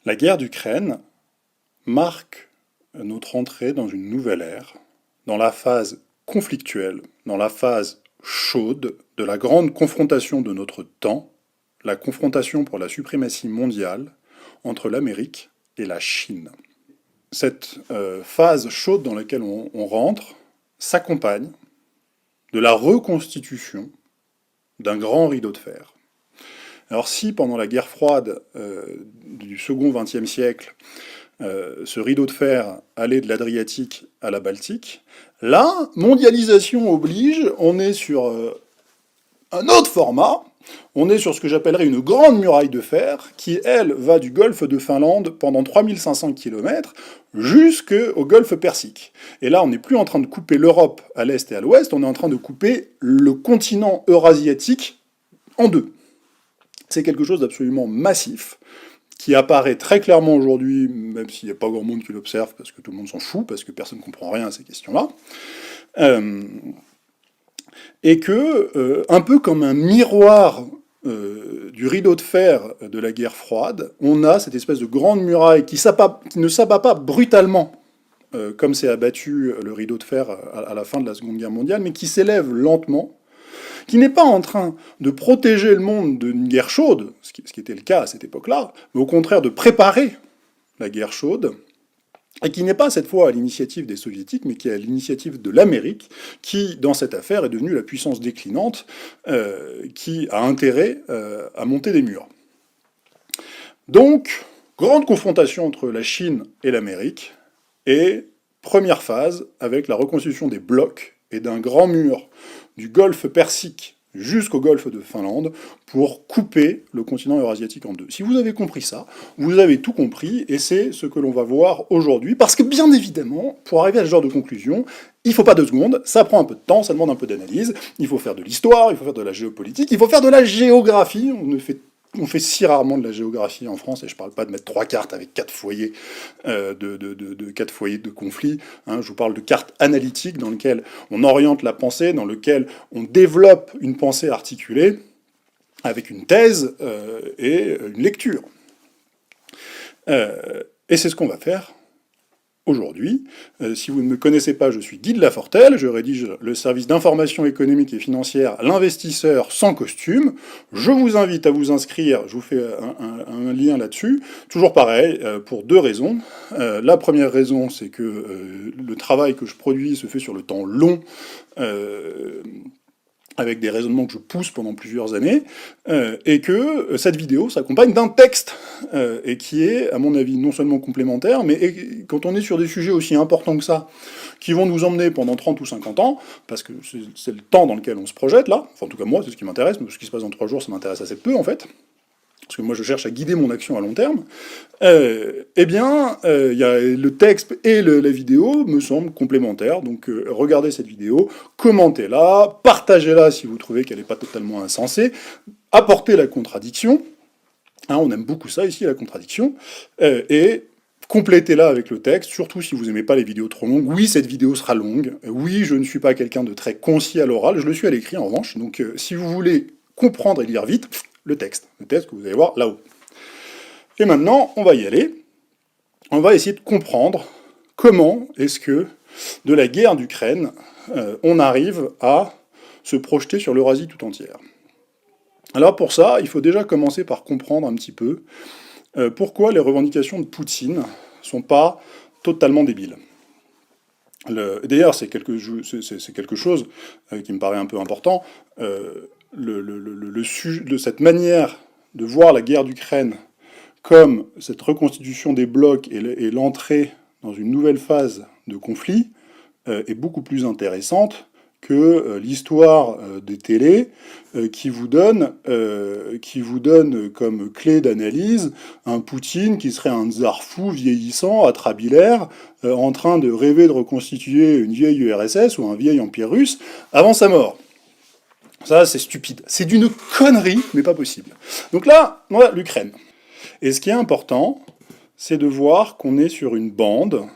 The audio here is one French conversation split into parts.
La guerre d'Ukraine marque notre entrée dans une nouvelle ère, dans la phase conflictuelle, dans la phase chaude de la grande confrontation de notre temps, la confrontation pour la suprématie mondiale entre l'Amérique et la Chine. Cette phase chaude dans laquelle on rentre s'accompagne de la reconstitution d'un grand rideau de fer. Alors si pendant la guerre froide du second XXe siècle, ce rideau de fer allait de l'Adriatique à la Baltique, là, mondialisation oblige, on est sur un autre format, on est sur ce que j'appellerais une grande muraille de fer, qui, elle, va du golfe de Finlande pendant 3500 km jusqu'au golfe Persique. Et là, on n'est plus en train de couper l'Europe à l'est et à l'ouest, on est en train de couper le continent eurasiatique en deux. C'est quelque chose d'absolument massif, qui apparaît très clairement aujourd'hui, même s'il n'y a pas grand monde qui l'observe, parce que tout le monde s'en fout, parce que personne ne comprend rien à ces questions-là. Et que, un peu comme un miroir du rideau de fer de la guerre froide, on a cette espèce de grande muraille qui ne s'abat pas brutalement, comme s'est abattu le rideau de fer à la fin de la Seconde Guerre mondiale, mais qui s'élève lentement, qui n'est pas en train de protéger le monde d'une guerre chaude, ce qui était le cas à cette époque-là, mais au contraire de préparer la guerre chaude, et qui n'est pas cette fois à l'initiative des soviétiques, mais qui est à l'initiative de l'Amérique, qui, dans cette affaire, est devenue la puissance déclinante, qui a intérêt à monter des murs. Donc, grande confrontation entre la Chine et l'Amérique, et première phase avec la reconstitution des blocs et d'un grand mur du golfe Persique jusqu'au golfe de Finlande pour couper le continent eurasiatique en deux. Si vous avez compris ça, vous avez tout compris, et c'est ce que l'on va voir aujourd'hui, parce que bien évidemment, pour arriver à ce genre de conclusion, il ne faut pas 2 secondes, ça prend un peu de temps, ça demande un peu d'analyse, il faut faire de l'histoire, il faut faire de la géopolitique, il faut faire de la géographie, on fait si rarement de la géographie en France, et je ne parle pas de mettre 3 cartes avec 4 foyers, 4 foyers de conflit, hein, je vous parle de cartes analytiques dans lesquelles on oriente la pensée, dans lesquelles on développe une pensée articulée, avec une thèse et une lecture. Et c'est ce qu'on va faire aujourd'hui. Si vous ne me connaissez pas, je suis Guy de Lafortelle, je rédige le service d'information économique et financière L'investisseur sans costume. Je vous invite à vous inscrire, je vous fais un lien là-dessus. Toujours pareil, pour 2 raisons. La première raison, c'est que le travail que je produis se fait sur le temps long, avec des raisonnements que je pousse pendant plusieurs années, et que cette vidéo s'accompagne d'un texte, et qui est, à mon avis, non seulement complémentaire, mais quand on est sur des sujets aussi importants que ça, qui vont nous emmener pendant 30 ou 50 ans, parce que c'est le temps dans lequel on se projette, là, enfin en tout cas moi, c'est ce qui m'intéresse, mais ce qui se passe dans 3 jours, ça m'intéresse assez peu, en fait, parce que moi je cherche à guider mon action à long terme, eh bien, le texte et la vidéo me semblent complémentaires, donc regardez cette vidéo, commentez-la, partagez-la si vous trouvez qu'elle n'est pas totalement insensée, apportez la contradiction, hein, on aime beaucoup ça ici, la contradiction, et complétez-la avec le texte, surtout si vous n'aimez pas les vidéos trop longues. Oui, cette vidéo sera longue, oui, je ne suis pas quelqu'un de très concis à l'oral, je le suis à l'écrit en revanche, donc si vous voulez comprendre et lire vite, le texte que vous allez voir là-haut. Et maintenant, on va y aller. On va essayer de comprendre comment est-ce que, de la guerre d'Ukraine, on arrive à se projeter sur l'Eurasie tout entière. Alors pour ça, il faut déjà commencer par comprendre un petit peu pourquoi les revendications de Poutine sont pas totalement débiles. D'ailleurs, c'est quelque chose qui me paraît un peu important. Cette manière de voir la guerre d'Ukraine comme cette reconstitution des blocs et l'entrée dans une nouvelle phase de conflit est beaucoup plus intéressante que l'histoire des télés qui vous donne comme clé d'analyse un Poutine qui serait un tsar fou vieillissant, atrabilaire, en train de rêver de reconstituer une vieille URSS ou un vieil empire russe avant sa mort. Ça, c'est stupide. C'est d'une connerie, mais pas possible. Donc là, voilà l'Ukraine. Et ce qui est important, c'est de voir qu'on est sur une bande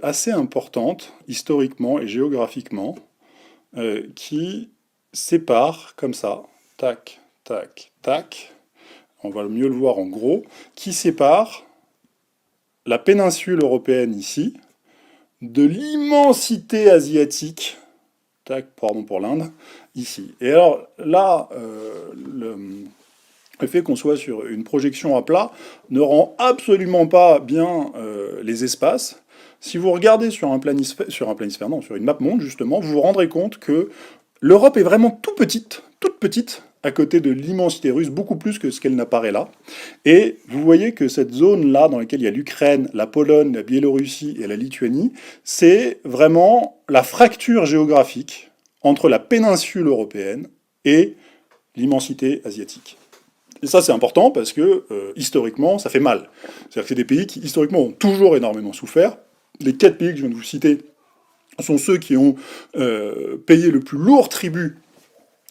assez importante, historiquement et géographiquement, qui sépare, comme ça, tac, tac, tac, on va mieux le voir en gros, qui sépare la péninsule européenne ici de l'immensité asiatique, tac, pardon pour l'Inde, ici. Et alors là, le fait qu'on soit sur une projection à plat ne rend absolument pas bien les espaces. Si vous regardez sur un planisphère, non, sur une map monde justement, vous vous rendrez compte que l'Europe est vraiment toute petite, à côté de l'immensité russe, beaucoup plus que ce qu'elle n'apparaît là. Et vous voyez que cette zone-là, dans laquelle il y a l'Ukraine, la Pologne, la Biélorussie et la Lituanie, c'est vraiment la fracture géographique entre la péninsule européenne et l'immensité asiatique. Et ça, c'est important parce que, historiquement, ça fait mal. C'est-à-dire que c'est des pays qui, historiquement, ont toujours énormément souffert. Les 4 pays que je viens de vous citer sont ceux qui ont payé le plus lourd tribut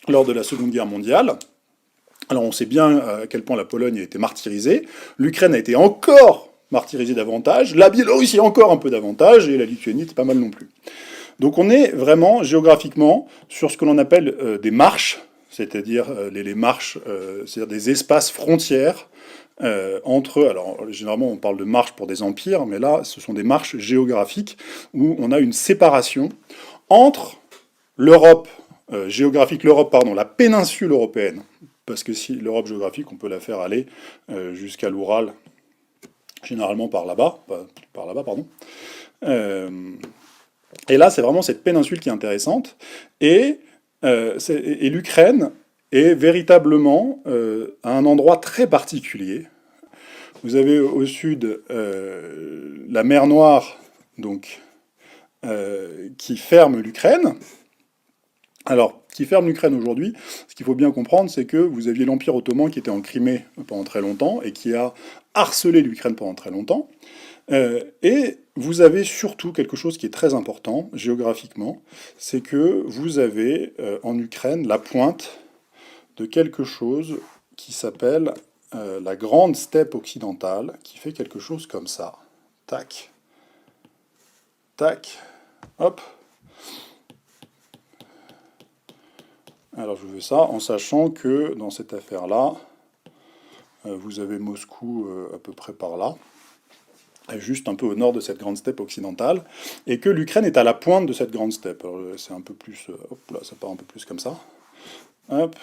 lors de la Seconde Guerre mondiale. Alors on sait bien à quel point la Pologne a été martyrisée, l'Ukraine a été encore martyrisée davantage, la Biélorussie encore un peu davantage, et la Lituanie était pas mal non plus. Donc on est vraiment géographiquement sur ce que l'on appelle des marches, c'est-à-dire les marches, c'est-à-dire des espaces frontières entre, alors généralement on parle de marches pour des empires, mais là ce sont des marches géographiques où on a une séparation entre l'Europe géographique, la péninsule européenne, parce que si l'Europe géographique, on peut la faire aller jusqu'à l'Oural, généralement par là-bas, pardon. Et là, c'est vraiment cette péninsule qui est intéressante, et l'Ukraine est véritablement à un endroit très particulier. Vous avez au sud la mer Noire, donc, qui ferme l'Ukraine. Alors, qui ferme l'Ukraine aujourd'hui, ce qu'il faut bien comprendre, c'est que vous aviez l'Empire ottoman qui était en Crimée pendant très longtemps et qui a harcelé l'Ukraine pendant très longtemps. Et vous avez surtout quelque chose qui est très important géographiquement, c'est que vous avez en Ukraine la pointe de quelque chose qui s'appelle la grande steppe occidentale, qui fait quelque chose comme ça. Tac. Tac. Hop. Alors je fais ça en sachant que dans cette affaire-là, vous avez Moscou à peu près par là, juste un peu au nord de cette grande steppe occidentale, et que l'Ukraine est à la pointe de cette grande steppe. Alors c'est un peu plus, hop là, ça part un peu plus comme ça. Hop.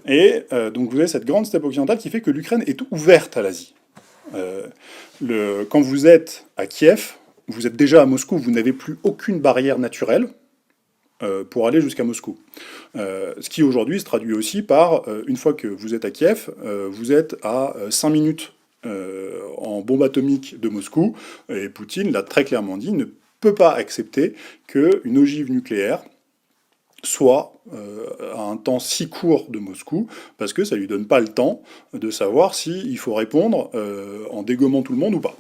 Et donc vous avez cette grande steppe occidentale qui fait que l'Ukraine est ouverte à l'Asie. Quand vous êtes à Kiev, vous êtes déjà à Moscou, vous n'avez plus aucune barrière naturelle pour aller jusqu'à Moscou. Ce qui aujourd'hui se traduit aussi par, une fois que vous êtes à Kiev, vous êtes à 5 minutes en bombe atomique de Moscou, et Poutine l'a très clairement dit, ne peut pas accepter qu'une ogive nucléaire soit à un temps si court de Moscou, parce que ça lui donne pas le temps de savoir s'il faut répondre en dégommant tout le monde ou pas.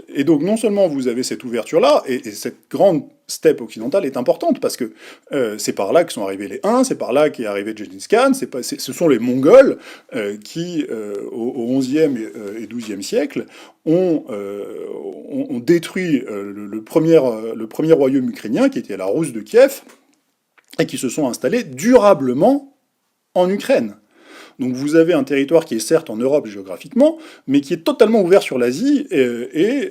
Et donc non seulement vous avez cette ouverture-là, et cette grande steppe occidentale est importante, parce que c'est par là que sont arrivés les Huns, c'est par là qu'est arrivé Gengis Khan, ce sont les Mongols qui, au XIe et XIIe siècle, ont détruit le premier royaume ukrainien, qui était la Rousse de Kiev, et qui se sont installés durablement en Ukraine. Donc vous avez un territoire qui est certes en Europe géographiquement, mais qui est totalement ouvert sur l'Asie et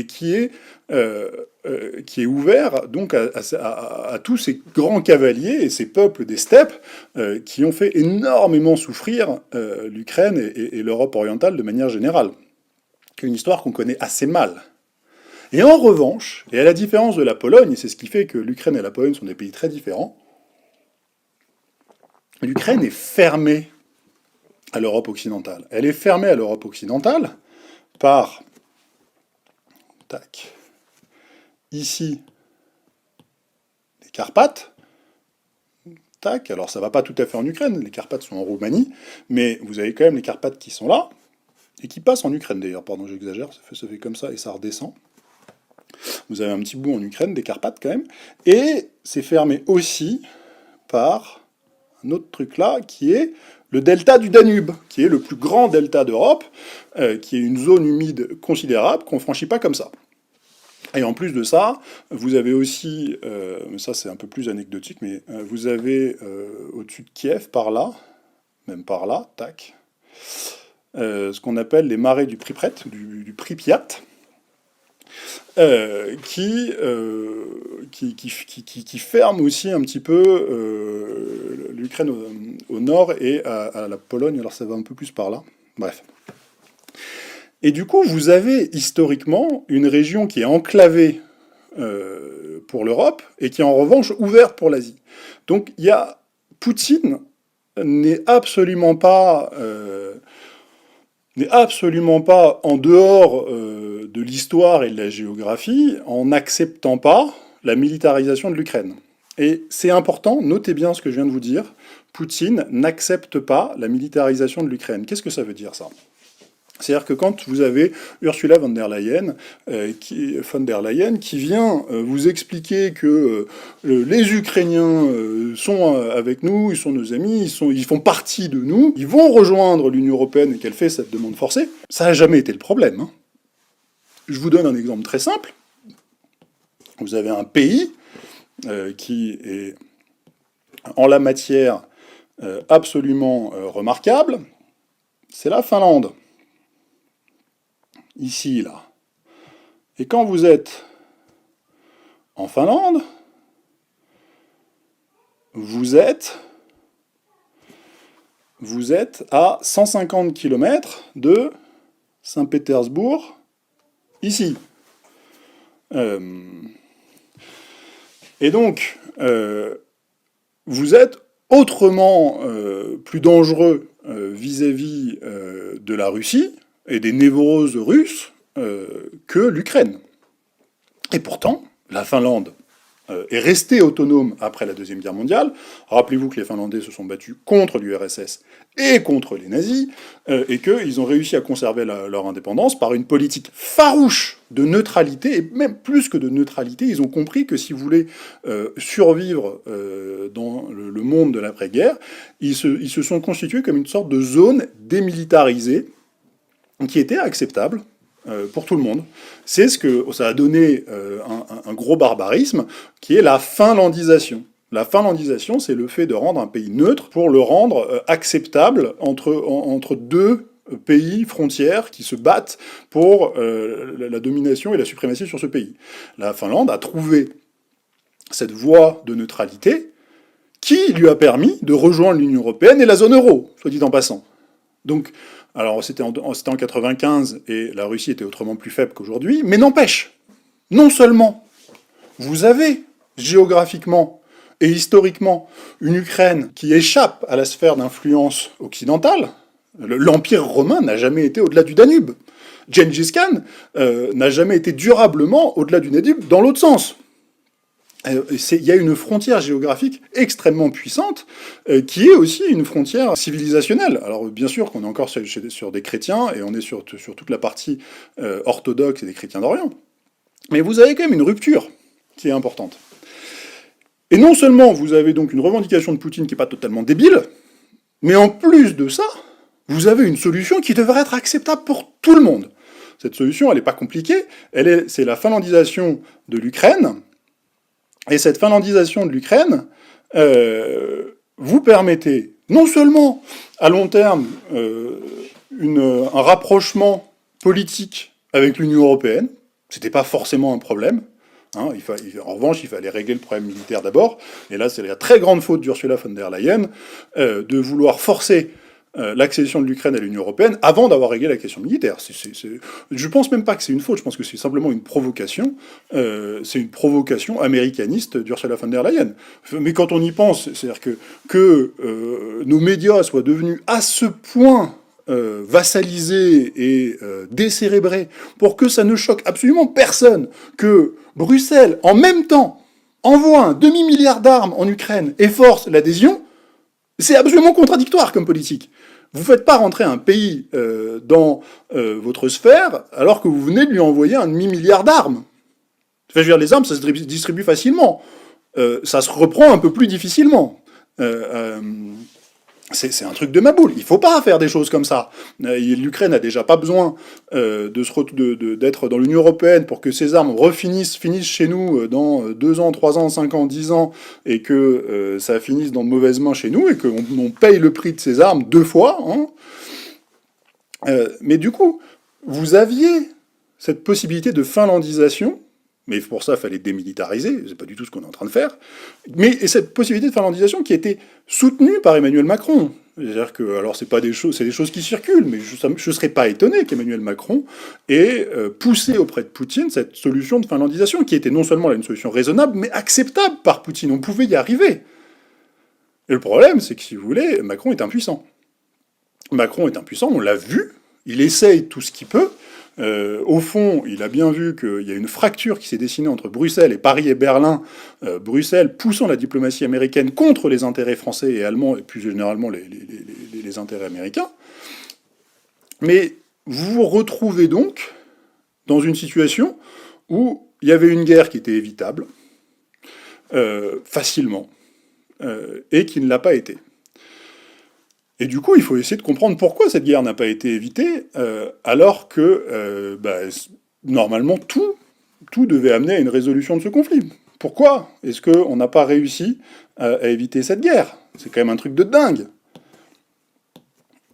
qui est ouvert donc à tous ces grands cavaliers et ces peuples des steppes qui ont fait énormément souffrir l'Ukraine et l'Europe orientale de manière générale. Une histoire qu'on connaît assez mal. Et en revanche, et à la différence de la Pologne, et c'est ce qui fait que l'Ukraine et la Pologne sont des pays très différents, l'Ukraine est fermée à l'Europe occidentale. Elle est fermée à l'Europe occidentale par, tac, ici, les Carpates, tac, alors ça va pas tout à fait en Ukraine, les Carpates sont en Roumanie, mais vous avez quand même les Carpates qui sont là, et qui passent en Ukraine d'ailleurs, pardon j'exagère, ça fait comme ça et ça redescend. Vous avez un petit bout en Ukraine, des Carpates quand même, et c'est fermé aussi par un autre truc là, qui est le delta du Danube, qui est le plus grand delta d'Europe, qui est une zone humide considérable qu'on ne franchit pas comme ça. Et en plus de ça, vous avez aussi, ça c'est un peu plus anecdotique, mais vous avez au-dessus de Kiev, par là, même par là, tac, ce qu'on appelle les marais du Pripyat, du Pripyat, qui ferment aussi un petit peu l'Ukraine au nord et à la Pologne, alors ça va un peu plus par là, bref. Et du coup, vous avez historiquement une région qui est enclavée pour l'Europe et qui est en revanche ouverte pour l'Asie. Donc Poutine n'est absolument pas en dehors de l'histoire et de la géographie en n'acceptant pas la militarisation de l'Ukraine. Et c'est important, notez bien ce que je viens de vous dire, Poutine n'accepte pas la militarisation de l'Ukraine. Qu'est-ce que ça veut dire ça ? C'est-à-dire que quand vous avez Ursula von der Leyen, qui vient vous expliquer que les Ukrainiens sont avec nous, ils sont nos amis, ils font partie de nous, ils vont rejoindre l'Union européenne et qu'elle fait cette demande forcée, ça n'a jamais été le problème. Hein. Je vous donne un exemple très simple. Vous avez un pays qui est en la matière absolument remarquable, c'est la Finlande. Ici, là. Et quand vous êtes en Finlande, vous êtes à 150 km de Saint-Pétersbourg, ici. Et donc, vous êtes autrement plus dangereux vis-à-vis de la Russie, et des névroses russes que l'Ukraine. Et pourtant, la Finlande est restée autonome après la Deuxième Guerre mondiale. Rappelez-vous que les Finlandais se sont battus contre l'URSS et contre les nazis, et qu'ils ont réussi à conserver leur indépendance par une politique farouche de neutralité, et même plus que de neutralité, ils ont compris que si vous voulez survivre dans le monde de l'après-guerre, ils se sont constitués comme une sorte de zone démilitarisée, qui était acceptable pour tout le monde. C'est ce que ça a donné un gros barbarisme, qui est la finlandisation. La finlandisation, c'est le fait de rendre un pays neutre pour le rendre acceptable entre deux pays frontières qui se battent pour la domination et la suprématie sur ce pays. La Finlande a trouvé cette voie de neutralité qui lui a permis de rejoindre l'Union européenne et la zone euro, soit dit en passant. Donc, alors c'était en 95 et la Russie était autrement plus faible qu'aujourd'hui, mais n'empêche, non seulement vous avez géographiquement et historiquement une Ukraine qui échappe à la sphère d'influence occidentale, l'Empire romain n'a jamais été au-delà du Danube. Gengis Khan n'a jamais été durablement au-delà du Danube dans l'autre sens. Il y a une frontière géographique extrêmement puissante, qui est aussi une frontière civilisationnelle. Alors bien sûr qu'on est encore sur des chrétiens, et on est sur toute la partie orthodoxe et des chrétiens d'Orient. Mais vous avez quand même une rupture qui est importante. Et non seulement vous avez donc une revendication de Poutine qui n'est pas totalement débile, mais en plus de ça, vous avez une solution qui devrait être acceptable pour tout le monde. Cette solution, elle n'est pas compliquée, c'est la finlandisation de l'Ukraine. Et cette finlandisation de l'Ukraine vous permettait non seulement à long terme un rapprochement politique avec l'Union européenne, c'était pas forcément un problème, hein, en revanche il fallait régler le problème militaire d'abord, et là c'est la très grande faute d'Ursula von der Leyen de vouloir forcer l'accession de l'Ukraine à l'Union européenne avant d'avoir réglé la question militaire. Je pense même pas que c'est une faute, je pense que c'est simplement une provocation. C'est une provocation américaniste d'Ursula von der Leyen. Mais quand on y pense, c'est-à-dire que nos médias soient devenus à ce point vassalisés et décérébrés pour que ça ne choque absolument personne que Bruxelles, en même temps, envoie un demi-milliard d'armes en Ukraine et force l'adhésion, c'est absolument contradictoire comme politique. Vous ne faites pas rentrer un pays dans votre sphère alors que vous venez de lui envoyer un demi-milliard d'armes. Enfin, je veux dire, les armes, ça se distribue facilement. Ça se reprend un peu plus difficilement. C'est un truc de maboule. Il faut pas faire des choses comme ça. L'Ukraine a déjà pas besoin d'être dans l'Union européenne pour que ses armes finissent chez nous dans 2 ans, 3 ans, 5 ans, 10 ans, et que ça finisse dans de mauvaises mains chez nous, et qu'on paye le prix de ces armes 2 fois. Hein. Mais du coup, vous aviez cette possibilité de finlandisation, mais pour ça, il fallait démilitariser, c'est pas du tout ce qu'on est en train de faire, et cette possibilité de finlandisation qui a été soutenue par Emmanuel Macron. C'est-à-dire que, alors c'est pas des choses, c'est des choses qui circulent, mais je serais pas étonné qu'Emmanuel Macron ait poussé auprès de Poutine cette solution de finlandisation, qui était non seulement là, une solution raisonnable, mais acceptable par Poutine. On pouvait y arriver. Et le problème, c'est que si vous voulez, Macron est impuissant. Macron est impuissant, on l'a vu, il essaye tout ce qu'il peut. Au fond, il a bien vu qu'il y a une fracture qui s'est dessinée entre Bruxelles et Paris et Berlin. Bruxelles poussant la diplomatie américaine contre les intérêts français et allemands, et plus généralement les intérêts américains. Mais vous vous retrouvez donc dans une situation où il y avait une guerre qui était évitable, facilement, et qui ne l'a pas été. Et du coup, il faut essayer de comprendre pourquoi cette guerre n'a pas été évitée, alors que, normalement, tout devait amener à une résolution de ce conflit. Pourquoi est-ce qu'on n'a pas réussi à éviter cette guerre? C'est quand même un truc de dingue.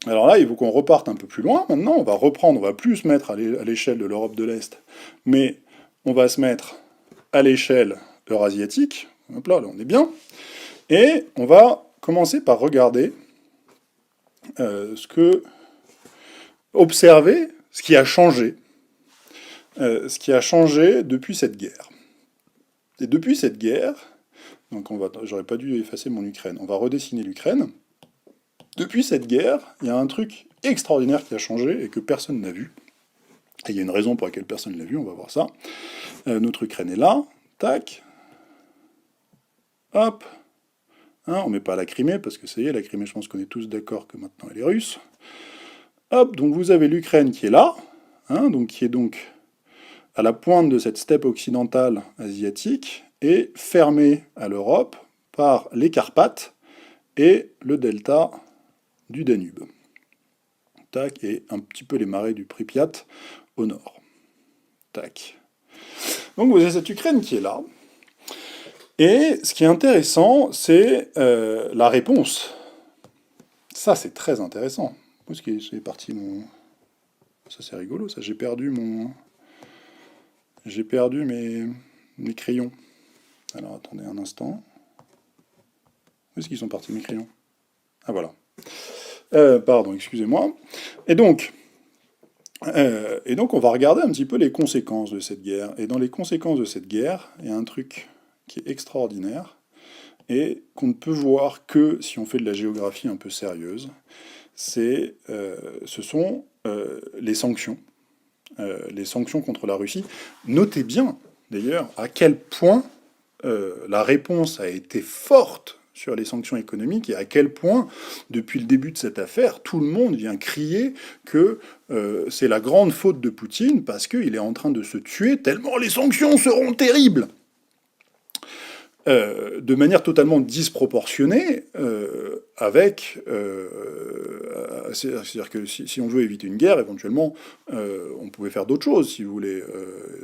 Alors là, il faut qu'on reparte un peu plus loin. Maintenant, on va reprendre, on va plus se mettre à l'échelle de l'Europe de l'Est, mais on va se mettre à l'échelle eurasiatique. Hop là, on est bien. Et on va commencer par regarder observer ce qui a changé depuis cette guerre. Et depuis cette guerre, donc j'aurais pas dû effacer mon Ukraine, on va redessiner l'Ukraine. Depuis cette guerre, il y a un truc extraordinaire qui a changé et que personne n'a vu. Et il y a une raison pour laquelle personne ne l'a vu, on va voir ça. Notre Ukraine est là, tac, hop. Hein, on met pas la Crimée, parce que ça y est, la Crimée, je pense qu'on est tous d'accord que maintenant elle est russe. Hop, donc vous avez l'Ukraine qui est là, hein, donc qui est donc à la pointe de cette steppe occidentale asiatique, et fermée à l'Europe par les Carpates et le delta du Danube. Tac, et un petit peu les marais du Pripyat au nord. Tac. Donc vous avez cette Ukraine qui est là. Et ce qui est intéressant, c'est la réponse. Ça, c'est très intéressant. Où est-ce que c'est parti mon... Ça, c'est rigolo, ça. J'ai perdu mes crayons. Alors, attendez un instant. Où est-ce qu'ils sont partis, mes crayons? Ah, voilà. Pardon, excusez-moi. Et donc, on va regarder un petit peu les conséquences de cette guerre. Et dans les conséquences de cette guerre, il y a un truc qui est extraordinaire et qu'on ne peut voir que si on fait de la géographie un peu sérieuse. Ce sont les sanctions contre la Russie. Notez bien, d'ailleurs, à quel point la réponse a été forte sur les sanctions économiques et à quel point, depuis le début de cette affaire, tout le monde vient crier que c'est la grande faute de Poutine parce qu'il est en train de se tuer tellement les sanctions seront terribles. De manière totalement disproportionnée, c'est-à-dire que si on veut éviter une guerre, éventuellement, on pouvait faire d'autres choses, si vous voulez.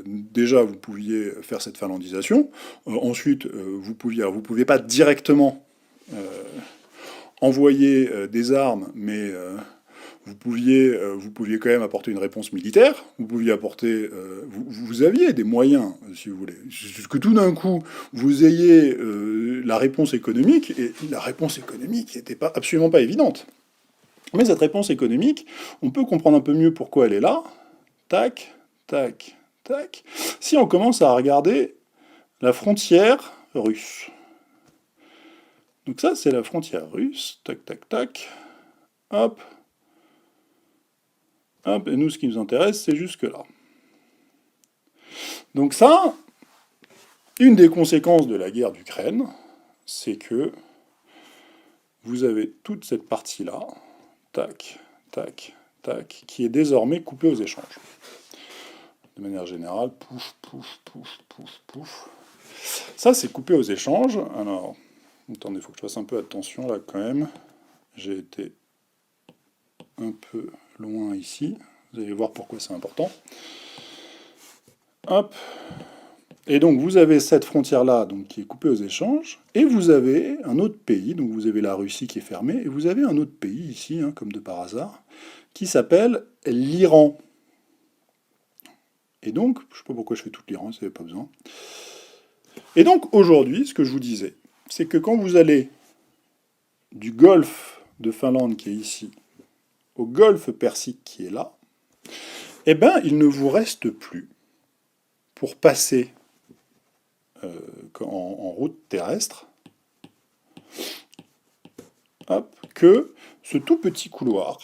Déjà, vous pouviez faire cette finlandisation. Ensuite, vous pouviez pas directement envoyer des armes, mais vous pouviez quand même apporter une réponse militaire, vous pouviez apporter... vous aviez des moyens, si vous voulez. Que tout d'un coup, vous ayez la réponse économique, et la réponse économique n'était absolument pas évidente. Mais cette réponse économique, on peut comprendre un peu mieux pourquoi elle est là. Tac, tac, tac. Si on commence à regarder la frontière russe. Donc ça, c'est la frontière russe. Tac, tac, tac. Hop. Hop, et nous, ce qui nous intéresse, c'est jusque-là. Donc ça, une des conséquences de la guerre d'Ukraine, c'est que vous avez toute cette partie-là, tac, tac, tac, qui est désormais coupée aux échanges. De manière générale, pouf, pouf, pouf, pouf, pouf. Ça, c'est coupé aux échanges. Alors, attendez, il faut que je fasse un peu attention là quand même. j'ai été un peu loin ici. Vous allez voir pourquoi c'est important. Hop. Et donc vous avez cette frontière-là donc, qui est coupée aux échanges, et vous avez un autre pays, donc vous avez la Russie qui est fermée, et vous avez un autre pays ici, hein, comme de par hasard, qui s'appelle l'Iran. Et donc, je ne sais pas pourquoi je fais tout l'Iran, ça n'avait pas besoin. Et donc aujourd'hui, ce que je vous disais, c'est que quand vous allez du golfe de Finlande qui est ici, au golfe Persique qui est là, eh bien il ne vous reste plus, pour passer en route terrestre, hop, que ce tout petit couloir,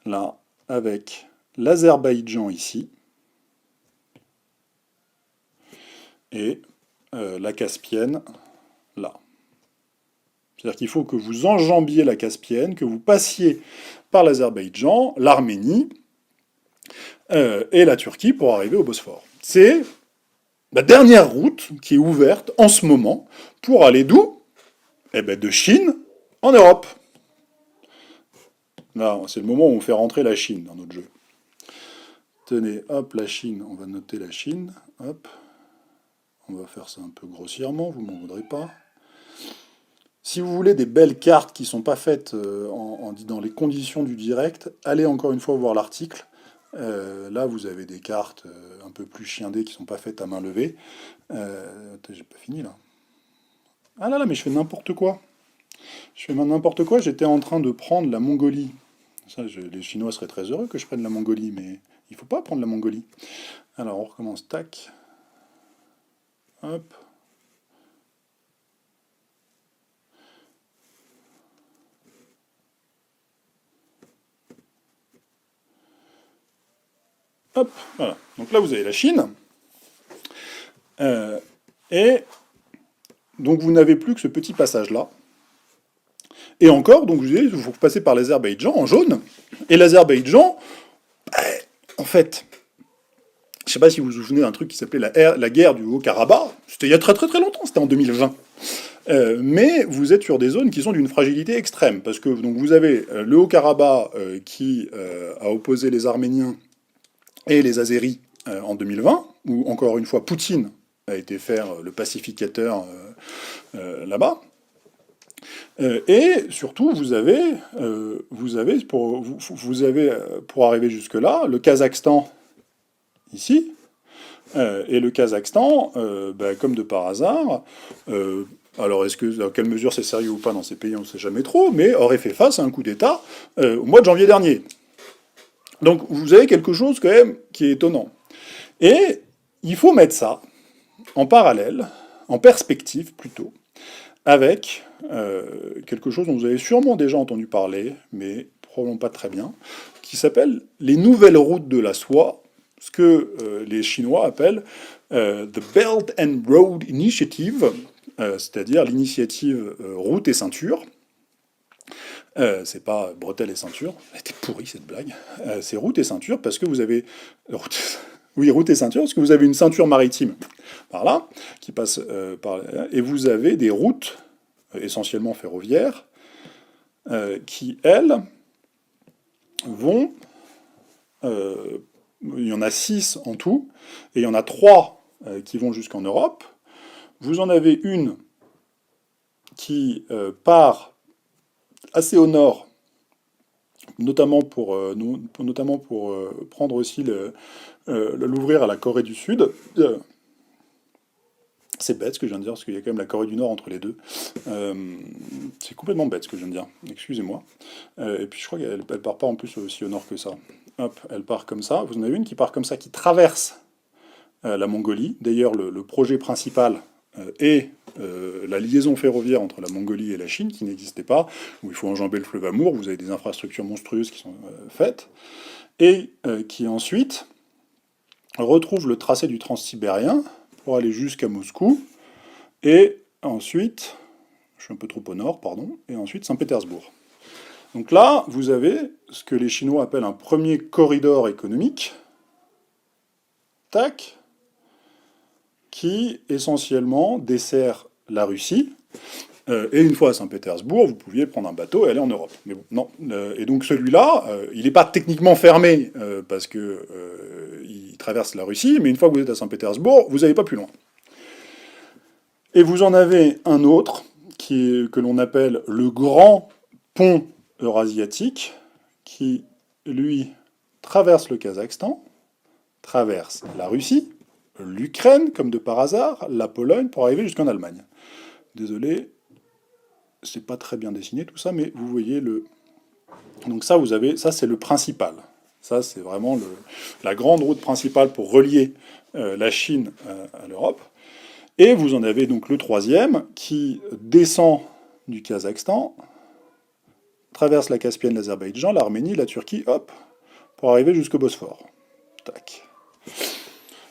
là, avec l'Azerbaïdjan ici, et la Caspienne là. C'est-à-dire qu'il faut que vous enjambiez la Caspienne, que vous passiez par l'Azerbaïdjan, l'Arménie et la Turquie pour arriver au Bosphore. C'est la dernière route qui est ouverte en ce moment pour aller d'où? Eh bien de Chine en Europe. Là, c'est le moment où on fait rentrer la Chine dans notre jeu. Tenez, hop, la Chine, on va noter la Chine, hop. On va faire ça un peu grossièrement, vous m'en voudrez pas. Si vous voulez des belles cartes qui ne sont pas faites dans les conditions du direct, allez encore une fois voir l'article. Là, vous avez des cartes un peu plus chiindées qui ne sont pas faites à main levée. J'ai pas fini là. Ah là là, mais je fais n'importe quoi. Je fais n'importe quoi, j'étais en train de prendre la Mongolie. Ça, les Chinois seraient très heureux que je prenne la Mongolie, mais il faut pas prendre la Mongolie. Alors, on recommence, tac. Hop. Hop, voilà. Donc là, vous avez la Chine. Et donc, vous n'avez plus que ce petit passage-là. Et encore, donc, je vous vous passez par l'Azerbaïdjan en jaune. Et l'Azerbaïdjan, en fait, je ne sais pas si vous vous souvenez d'un truc qui s'appelait la guerre du Haut-Karabakh. C'était il y a très très très longtemps, c'était en 2020. Mais vous êtes sur des zones qui sont d'une fragilité extrême, parce que donc, vous avez le Haut-Karabakh qui a opposé les Arméniens et les Azéris en 2020, où encore une fois Poutine a été faire le pacificateur là-bas. Et surtout, vous avez pour arriver jusque-là, le Kazakhstan ici, et le Kazakhstan, comme de par hasard, alors est-ce que dans quelle mesure c'est sérieux ou pas dans ces pays, on ne sait jamais trop, mais aurait fait face à un coup d'État au mois de janvier dernier. Donc vous avez quelque chose quand même qui est étonnant. Et il faut mettre ça en parallèle, en perspective plutôt, avec quelque chose dont vous avez sûrement déjà entendu parler, mais probablement pas très bien, qui s'appelle les nouvelles routes de la soie, ce que les Chinois appellent the Belt and Road Initiative, c'est-à-dire l'initiative route et ceinture. C'est pas bretelles et ceinture, elle était pourrie cette blague. C'est route et ceinture parce que vous avez route et ceinture parce que vous avez une ceinture maritime par là qui passe par là, et vous avez des routes essentiellement ferroviaires qui elles vont il y en a 6 en tout et il y en a 3 qui vont jusqu'en Europe. Vous en avez une qui part assez au nord, notamment pour prendre aussi l'ouvrir à la Corée du Sud. C'est bête ce que je viens de dire, parce qu'il y a quand même la Corée du Nord entre les deux. C'est complètement bête ce que je viens de dire, excusez-moi. Et puis je crois qu'elle part pas en plus aussi au nord que ça. Hop, elle part comme ça. Vous en avez une qui part comme ça, qui traverse la Mongolie. D'ailleurs, le projet principal est la liaison ferroviaire entre la Mongolie et la Chine, qui n'existait pas, où il faut enjamber le fleuve Amour, vous avez des infrastructures monstrueuses qui sont faites, et qui ensuite retrouve le tracé du transsibérien pour aller jusqu'à Moscou, et ensuite, je suis un peu trop au nord, pardon, et ensuite Saint-Pétersbourg. Donc là, vous avez ce que les Chinois appellent un premier corridor économique, tac, qui essentiellement dessert la Russie Et une fois à Saint-Pétersbourg, vous pouviez prendre un bateau et aller en Europe. Mais bon, non. Et donc celui-là, il n'est pas techniquement fermé parce que il traverse la Russie, mais une fois que vous êtes à Saint-Pétersbourg, vous n'allez pas plus loin. Et vous en avez un autre que l'on appelle le Grand Pont Eurasiatique, qui, lui, traverse le Kazakhstan, traverse la Russie, l'Ukraine, comme de par hasard, la Pologne, pour arriver jusqu'en Allemagne. Désolé, c'est pas très bien dessiné tout ça, mais vous voyez le... Donc ça, vous avez, ça c'est le principal. Ça, c'est vraiment la grande route principale pour relier la Chine à l'Europe. Et vous en avez donc le troisième qui descend du Kazakhstan, traverse la Caspienne, l'Azerbaïdjan, l'Arménie, la Turquie, hop, pour arriver jusqu'au Bosphore. Tac.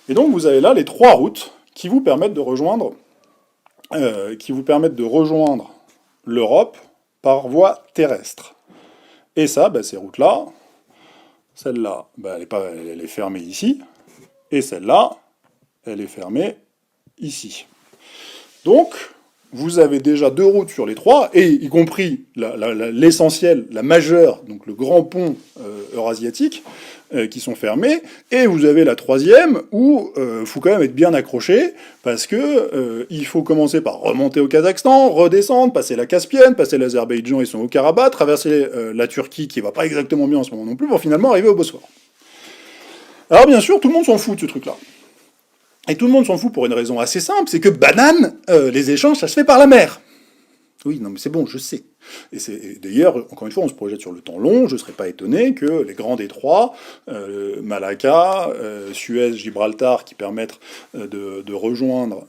Et donc vous avez là les trois routes qui vous permettent de rejoindre, l'Europe par voie terrestre. Et ça, bah, ces routes-là, celle-là, bah, elle est fermée ici, et celle-là, elle est fermée ici. Donc, vous avez déjà deux routes sur les trois, et y compris l'essentiel, la majeure, donc le grand pont eurasiatique, qui sont fermés, et vous avez la troisième où faut quand même être bien accroché, parce que il faut commencer par remonter au Kazakhstan, redescendre, passer la Caspienne, passer l'Azerbaïdjan et son Haut-Karabakh, traverser la Turquie, qui va pas exactement bien en ce moment non plus, pour finalement arriver au Bosphore. Alors bien sûr, tout le monde s'en fout de ce truc-là. Et tout le monde s'en fout pour une raison assez simple, c'est que banane, les échanges, ça se fait par la mer. Oui, non mais c'est bon, je sais. Et d'ailleurs, encore une fois, on se projette sur le temps long, je ne serais pas étonné que les grands détroits, Malacca, Suez, Gibraltar, qui permettent de rejoindre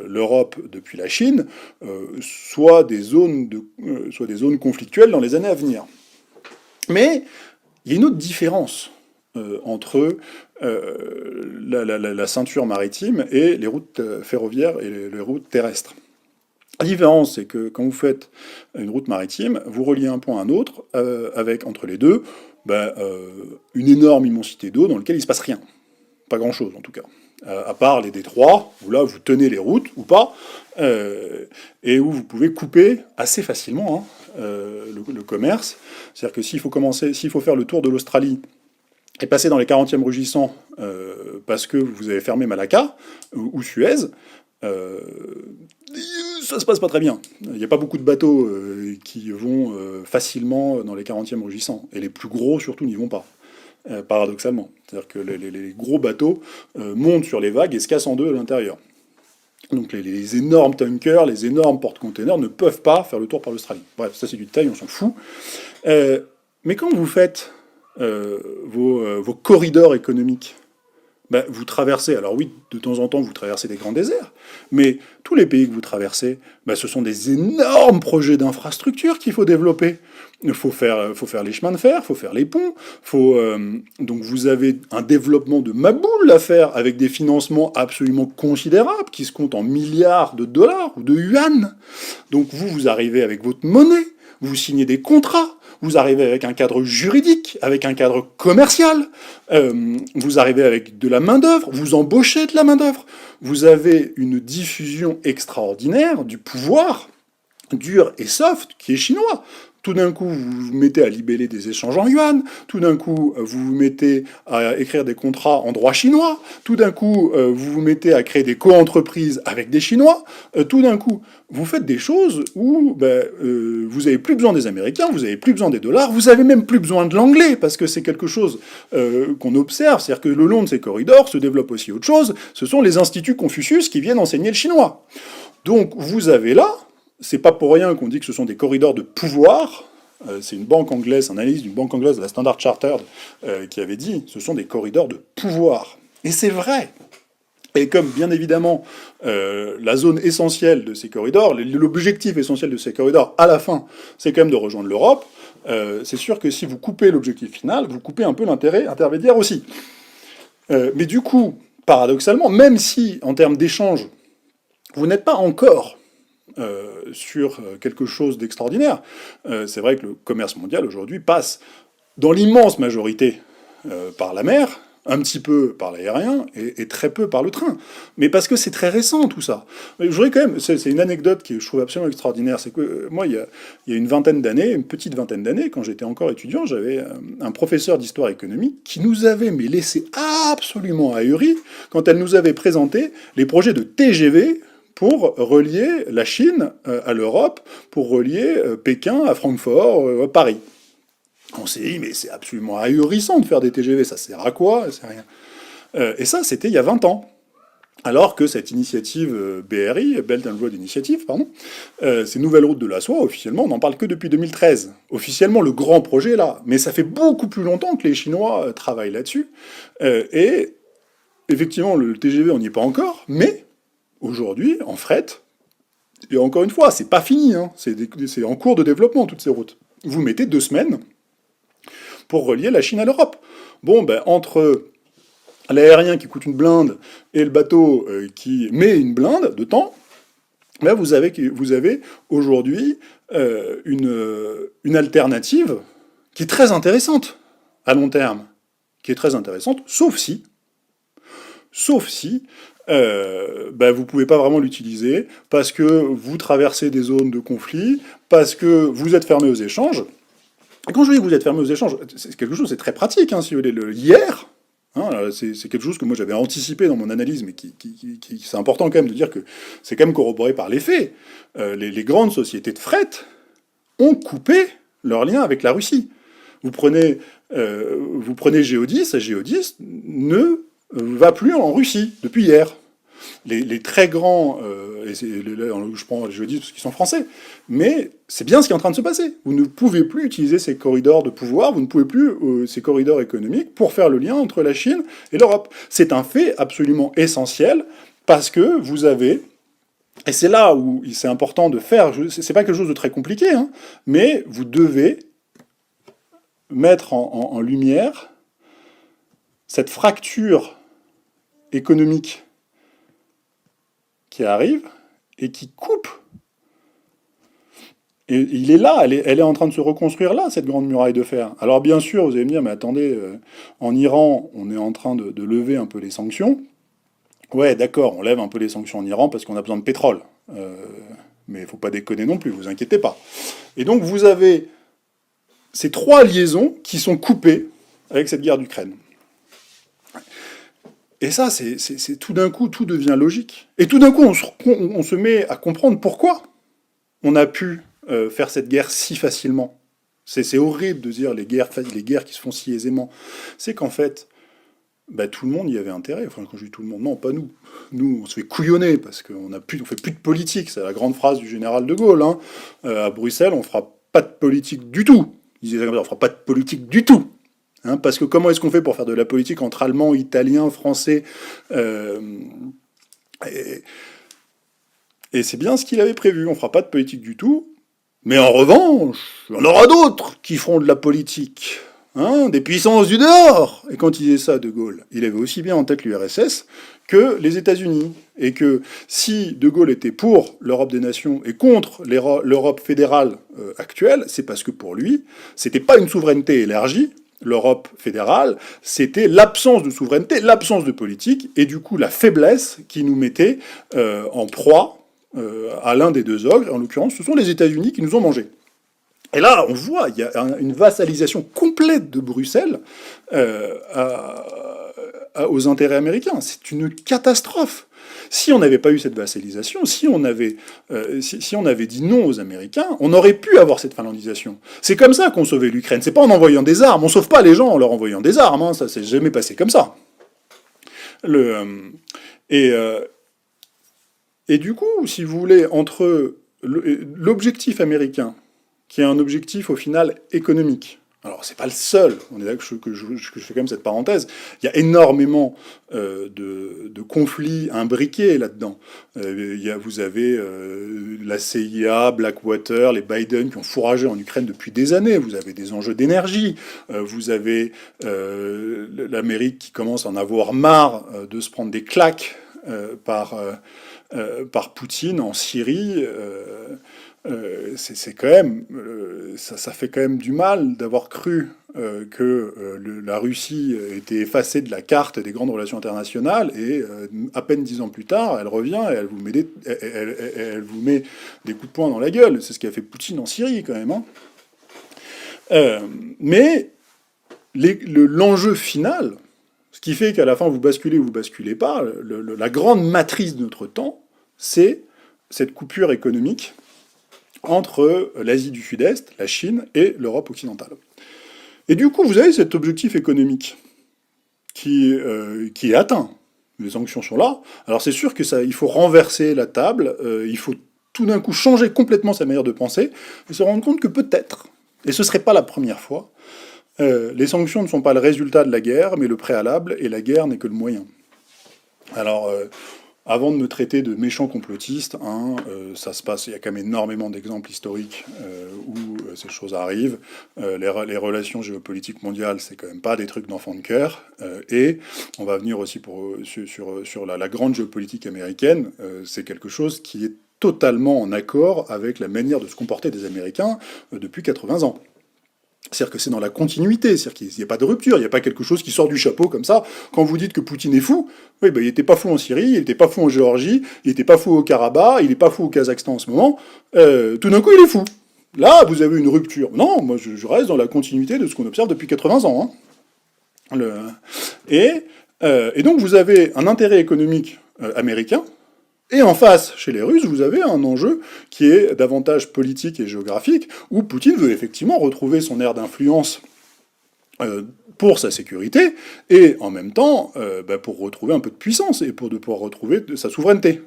l'Europe depuis la Chine, soient des zones conflictuelles dans les années à venir. Mais il y a une autre différence entre la ceinture maritime et les routes ferroviaires et les routes terrestres. La différence, c'est que quand vous faites une route maritime, vous reliez un point à un autre, avec, entre les deux, une énorme immensité d'eau dans laquelle il ne se passe rien. Pas grand-chose, en tout cas. À part les détroits, où là, vous tenez les routes, ou pas, et où vous pouvez couper assez facilement le commerce. C'est-à-dire que s'il faut faire le tour de l'Australie, et passer dans les 40e rugissants, parce que vous avez fermé Malacca, ou Suez, ça se passe pas très bien. Il n'y a pas beaucoup de bateaux qui vont facilement dans les 40e rugissants. Et les plus gros, surtout, n'y vont pas. Paradoxalement. C'est-à-dire que les gros bateaux montent sur les vagues et se cassent en deux à l'intérieur. Donc les énormes tankers, les énormes porte-containers ne peuvent pas faire le tour par l'Australie. Bref, ça c'est du détail, on s'en fout. Mais quand vous faites vos corridors économiques, vous traversez, alors oui, de temps en temps, vous traversez des grands déserts, mais tous les pays que vous traversez, ce sont des énormes projets d'infrastructures qu'il faut développer. Il faut faire les chemins de fer, il faut faire les ponts, donc vous avez un développement de maboule à faire avec des financements absolument considérables qui se comptent en milliards de dollars ou de yuan. Donc vous arrivez avec votre monnaie, vous signez des contrats, vous arrivez avec un cadre juridique, avec un cadre commercial, vous arrivez avec de la main-d'œuvre, vous embauchez de la main-d'œuvre, vous avez une diffusion extraordinaire du pouvoir, dur et soft, qui est chinois. Tout d'un coup, vous vous mettez à libeller des échanges en yuan, tout d'un coup, vous vous mettez à écrire des contrats en droit chinois, tout d'un coup, vous vous mettez à créer des co-entreprises avec des Chinois, tout d'un coup, vous faites des choses où vous n'avez plus besoin des Américains, vous n'avez plus besoin des dollars, vous n'avez même plus besoin de l'anglais, parce que c'est quelque chose qu'on observe, c'est-à-dire que le long de ces corridors se développe aussi autre chose, ce sont les instituts Confucius qui viennent enseigner le chinois. Donc vous avez là, c'est pas pour rien qu'on dit que ce sont des corridors de pouvoir. C'est une banque anglaise, un analyste d'une banque anglaise, la Standard Chartered, qui avait dit ce sont des corridors de pouvoir. Et c'est vrai. Et comme, bien évidemment, la zone essentielle de ces corridors, l'objectif essentiel de ces corridors, à la fin, c'est quand même de rejoindre l'Europe, c'est sûr que si vous coupez l'objectif final, vous coupez un peu l'intérêt intermédiaire aussi. Mais du coup, paradoxalement, même si, en termes d'échange, vous n'êtes pas encore sur quelque chose d'extraordinaire. C'est vrai que le commerce mondial aujourd'hui passe dans l'immense majorité par la mer, un petit peu par l'aérien et très peu par le train. Mais parce que c'est très récent tout ça. Mais je voudrais quand même, c'est une anecdote que je trouve absolument extraordinaire, c'est que moi, il y a une vingtaine d'années, une petite vingtaine d'années, quand j'étais encore étudiant, j'avais un professeur d'histoire économique qui nous avait mais laissé absolument ahuris quand elle nous avait présenté les projets de TGV pour relier la Chine à l'Europe, pour relier Pékin à Francfort, à Paris. On s'est dit, mais c'est absolument ahurissant de faire des TGV, ça sert à quoi? C'est rien. Et ça, c'était il y a 20 ans. Alors que cette initiative BRI, Belt and Road Initiative, pardon, ces nouvelles routes de la soie, officiellement, on n'en parle que depuis 2013. Officiellement, le grand projet est là. Mais ça fait beaucoup plus longtemps que les Chinois travaillent là-dessus. Et effectivement, le TGV, on n'y est pas encore, mais aujourd'hui, en fret, et encore une fois, c'est pas fini, hein, c'est en cours de développement, toutes ces routes. Vous mettez 2 semaines pour relier la Chine à l'Europe. Bon, ben, entre l'aérien qui coûte une blinde et le bateau qui met une blinde de temps, ben vous avez aujourd'hui une alternative qui est très intéressante à long terme, qui est très intéressante, sauf si ben vous pouvez pas vraiment l'utiliser parce que vous traversez des zones de conflit, parce que vous êtes fermé aux échanges. Et quand je dis que vous êtes fermé aux échanges, c'est quelque chose, c'est très pratique, hein, si vous voulez. Hier, hein, c'est quelque chose que moi j'avais anticipé dans mon analyse, mais c'est important quand même de dire que c'est quand même corroboré par les faits. Les grandes sociétés de fret ont coupé leur lien avec la Russie. Vous prenez Géodis, Géodis ne va plus en Russie depuis hier. Les très grands, je prends je dis parce qu'ils sont français, mais c'est bien ce qui est en train de se passer. Vous ne pouvez plus utiliser ces corridors de pouvoir, vous ne pouvez plus ces corridors économiques pour faire le lien entre la Chine et l'Europe. C'est un fait absolument essentiel parce que vous avez, et c'est là où c'est important de faire, c'est pas quelque chose de très compliqué, hein, mais vous devez mettre en lumière cette fracture économique qui arrive et qui coupe. Et il est là, elle est en train de se reconstruire là, cette grande muraille de fer. Alors bien sûr, vous allez me dire, mais attendez, en Iran, on est en train de lever un peu les sanctions. Ouais, d'accord, on lève un peu les sanctions en Iran parce qu'on a besoin de pétrole. Mais il ne faut pas déconner non plus, vous inquiétez pas. Et donc vous avez ces 3 liaisons qui sont coupées avec cette guerre d'Ukraine. Et ça, c'est tout d'un coup, tout devient logique. Et tout d'un coup, on se met à comprendre pourquoi on a pu faire cette guerre si facilement. C'est horrible de dire les guerres qui se font si aisément. C'est qu'en fait, bah, tout le monde y avait intérêt. Enfin, quand je dis tout le monde, non, pas nous. Nous, on se fait couillonner parce qu'on fait plus de politique. C'est la grande phrase du général de Gaulle. Hein. À Bruxelles, on fera pas de politique du tout. Il disait, on fera pas de politique du tout. Hein, parce que comment est-ce qu'on fait pour faire de la politique entre Allemands, Italiens, Français et c'est bien ce qu'il avait prévu. On fera pas de politique du tout. Mais en revanche, il y en aura d'autres qui feront de la politique. Hein, des puissances du dehors. Et quand il disait ça, De Gaulle, il avait aussi bien en tête l'URSS que les États-Unis. Et que si De Gaulle était pour l'Europe des nations et contre l'Europe fédérale actuelle, c'est parce que pour lui, c'était pas une souveraineté élargie. L'Europe fédérale, c'était l'absence de souveraineté, l'absence de politique, et du coup la faiblesse qui nous mettait en proie à l'un des deux ogres. En l'occurrence, ce sont les États-Unis qui nous ont mangés. Et là, on voit, il y a une vassalisation complète de Bruxelles aux intérêts américains. C'est une catastrophe. Si on n'avait pas eu cette vassalisation, si on avait dit non aux Américains, on aurait pu avoir cette finlandisation. C'est comme ça qu'on sauvait l'Ukraine. C'est pas en envoyant des armes. On sauve pas les gens en leur envoyant des armes. Hein. Ça s'est jamais passé comme ça. Et du coup, si vous voulez, entre l'objectif américain, qui est un objectif au final économique. Alors c'est pas le seul, on est là que je fais quand même cette parenthèse. Il y a énormément de conflits imbriqués là-dedans. Vous avez la CIA, Blackwater, les Biden qui ont fourragé en Ukraine depuis des années. Vous avez des enjeux d'énergie. Vous avez l'Amérique qui commence à en avoir marre de se prendre des claques par Poutine en Syrie. C'est quand même, ça fait quand même du mal d'avoir cru la Russie était effacée de la carte des grandes relations internationales, et à peine 10 ans plus tard, elle revient et elle vous met des coups de poing dans la gueule. C'est ce qu'a fait Poutine en Syrie, quand même. Hein. Mais l'enjeu final, ce qui fait qu'à la fin vous basculez ou vous basculez pas, la grande matrice de notre temps, c'est cette coupure économique entre l'Asie du Sud-Est, la Chine et l'Europe occidentale. Et du coup, vous avez cet objectif économique qui est atteint. Les sanctions sont là. Alors c'est sûr que il faut renverser la table, il faut tout d'un coup changer complètement sa manière de penser, et se rendre compte que peut-être, et ce ne serait pas la première fois, les sanctions ne sont pas le résultat de la guerre, mais le préalable, et la guerre n'est que le moyen. Alors, avant de me traiter de méchant complotiste, ça se passe, il y a quand même énormément d'exemples historiques où ces choses arrivent. Les relations géopolitiques mondiales, c'est quand même pas des trucs d'enfant de cœur. Et on va venir aussi sur la grande géopolitique américaine. C'est quelque chose qui est totalement en accord avec la manière de se comporter des Américains depuis 80 ans. C'est-à-dire que c'est dans la continuité, c'est-à-dire qu'il n'y a pas de rupture, il n'y a pas quelque chose qui sort du chapeau comme ça. Quand vous dites que Poutine est fou, oui, ben, il n'était pas fou en Syrie, il n'était pas fou en Géorgie, il n'était pas fou au Karabakh, il n'est pas fou au Kazakhstan en ce moment, tout d'un coup il est fou. Là, vous avez une rupture. Non, moi je reste dans la continuité de ce qu'on observe depuis 80 ans. Hein. Et donc vous avez un intérêt économique américain, et en face, chez les Russes, vous avez un enjeu qui est davantage politique et géographique, où Poutine veut effectivement retrouver son aire d'influence pour sa sécurité, et en même temps pour retrouver un peu de puissance, et pour pouvoir retrouver sa souveraineté.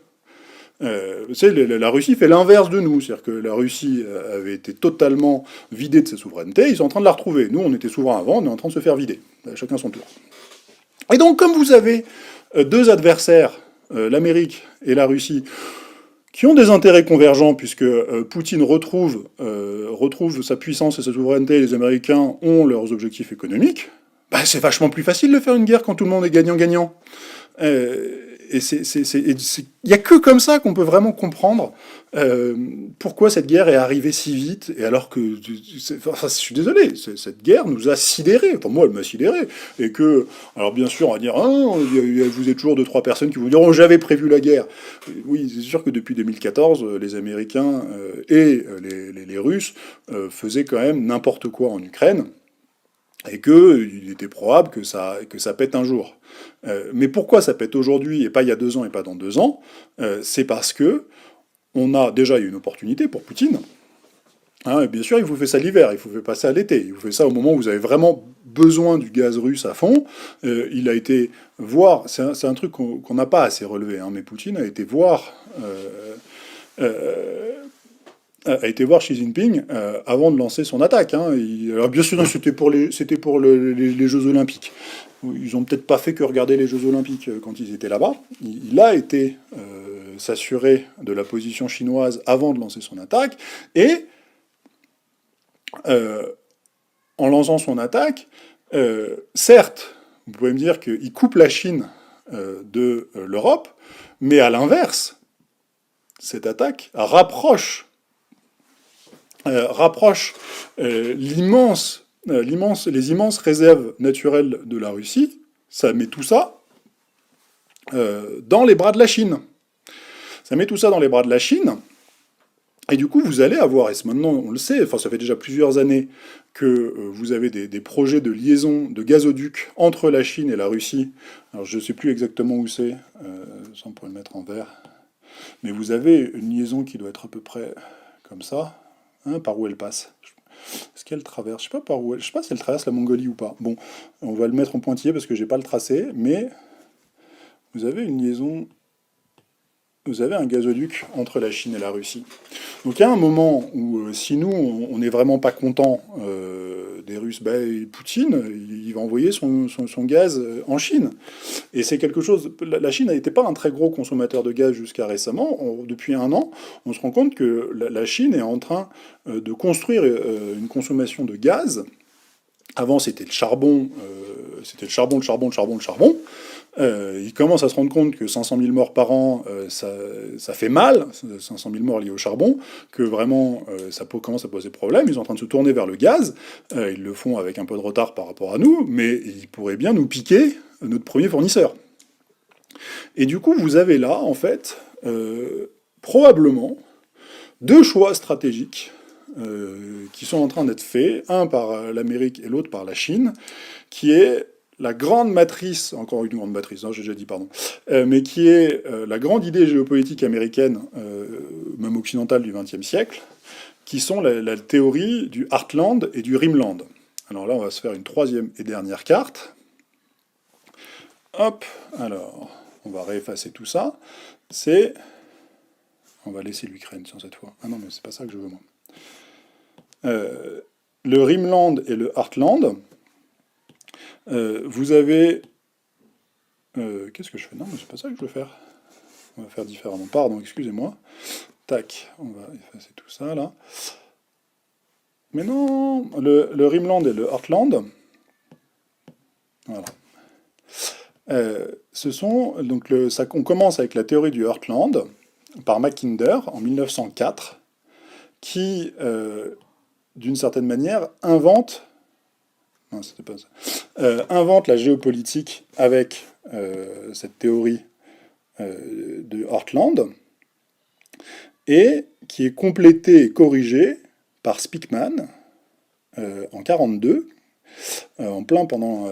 La Russie fait l'inverse de nous, c'est-à-dire que la Russie avait été totalement vidée de sa souveraineté, ils sont en train de la retrouver. Nous, on était souverains avant, on est en train de se faire vider. Chacun son tour. Et donc, comme vous avez deux adversaires, l'Amérique et la Russie, qui ont des intérêts convergents, puisque Poutine retrouve sa puissance et sa souveraineté, et les Américains ont leurs objectifs économiques, bah, c'est vachement plus facile de faire une guerre quand tout le monde est gagnant-gagnant. Et il n'y a que comme ça qu'on peut vraiment comprendre pourquoi cette guerre est arrivée si vite, et alors que, je suis désolé, cette guerre nous a sidérés, enfin moi elle m'a sidéré, et que, alors bien sûr on va dire, vous êtes toujours 2-3 personnes qui vous diront, j'avais prévu la guerre. Oui, c'est sûr que depuis 2014, les Américains et les Russes faisaient quand même n'importe quoi en Ukraine, et qu'il était probable que ça pète un jour. Mais pourquoi ça pète aujourd'hui, et pas il y a 2 ans, et pas dans 2 ans? C'est parce que il y a une opportunité pour Poutine. Hein, et bien sûr, il vous fait ça l'hiver, il vous fait pas ça l'été, il vous fait ça au moment où vous avez vraiment besoin du gaz russe à fond. Il a été voir, c'est un truc qu'on n'a pas assez relevé, hein, mais Poutine a été voir Xi Jinping avant de lancer son attaque. Hein. Alors bien sûr, c'était pour les Jeux Olympiques. Ils ont peut-être pas fait que regarder les Jeux Olympiques quand ils étaient là-bas. Il a été s'assurer de la position chinoise avant de lancer son attaque, et en lançant son attaque, certes, vous pouvez me dire qu'il coupe la Chine de l'Europe, mais à l'inverse, cette attaque rapproche les immenses réserves naturelles de la Russie. Ça met tout ça dans les bras de la Chine. Ça met tout ça dans les bras de la Chine, et du coup vous allez avoir, et maintenant on le sait, enfin ça fait déjà plusieurs années que vous avez des projets de liaison de gazoduc entre la Chine et la Russie. Alors je ne sais plus exactement où c'est, ça on pourrait le mettre en vert, mais vous avez une liaison qui doit être à peu près comme ça. Hein, par où elle passe? Est-ce qu'elle traverse? Je sais pas si elle traverse la Mongolie ou pas. Bon, on va le mettre en pointillé parce que j'ai pas le tracé, mais vous avez une liaison, vous avez un gazoduc entre la Chine et la Russie. Donc il y a un moment où, si nous, on n'est vraiment pas content des Russes, Poutine, il va envoyer son gaz en Chine. Et c'est quelque chose... La Chine n'était pas un très gros consommateur de gaz jusqu'à récemment. Depuis 1 an, on se rend compte que la Chine est en train de construire une consommation de gaz. Avant, c'était le charbon c'était le charbon, le charbon, le charbon, le charbon. Ils commencent à se rendre compte que 500 000 morts par an, ça fait mal, 500 000 morts liés au charbon, que vraiment commence à poser problème. Ils sont en train de se tourner vers le gaz. Ils le font avec un peu de retard par rapport à nous, mais ils pourraient bien nous piquer notre premier fournisseur. Et du coup, vous avez là, en fait, probablement deux choix stratégiques qui sont en train d'être faits, un par l'Amérique et l'autre par la Chine, qui est la grande matrice, encore une grande matrice, hein, j'ai déjà dit pardon, mais qui est la grande idée géopolitique américaine, même occidentale du XXe siècle, qui sont la théorie du Heartland et du Rimland. Alors là, on va se faire une troisième et dernière carte. Hop, alors, on va réeffacer tout ça. On va laisser l'Ukraine sur cette fois. Ah non, mais c'est pas ça que je veux, moi. Le Rimland et le Heartland, vous avez... Qu'est-ce que je fais? Non, mais c'est pas ça que je veux faire. On va faire différemment. Pardon, excusez-moi. Tac, on va effacer tout ça, là. Mais non, le Rimland et le Heartland, voilà. On commence avec la théorie du Heartland par Mackinder en 1904, qui, d'une certaine manière, invente la géopolitique avec cette théorie de Heartland, et qui est complétée et corrigée par Speakman en 1942, en plein pendant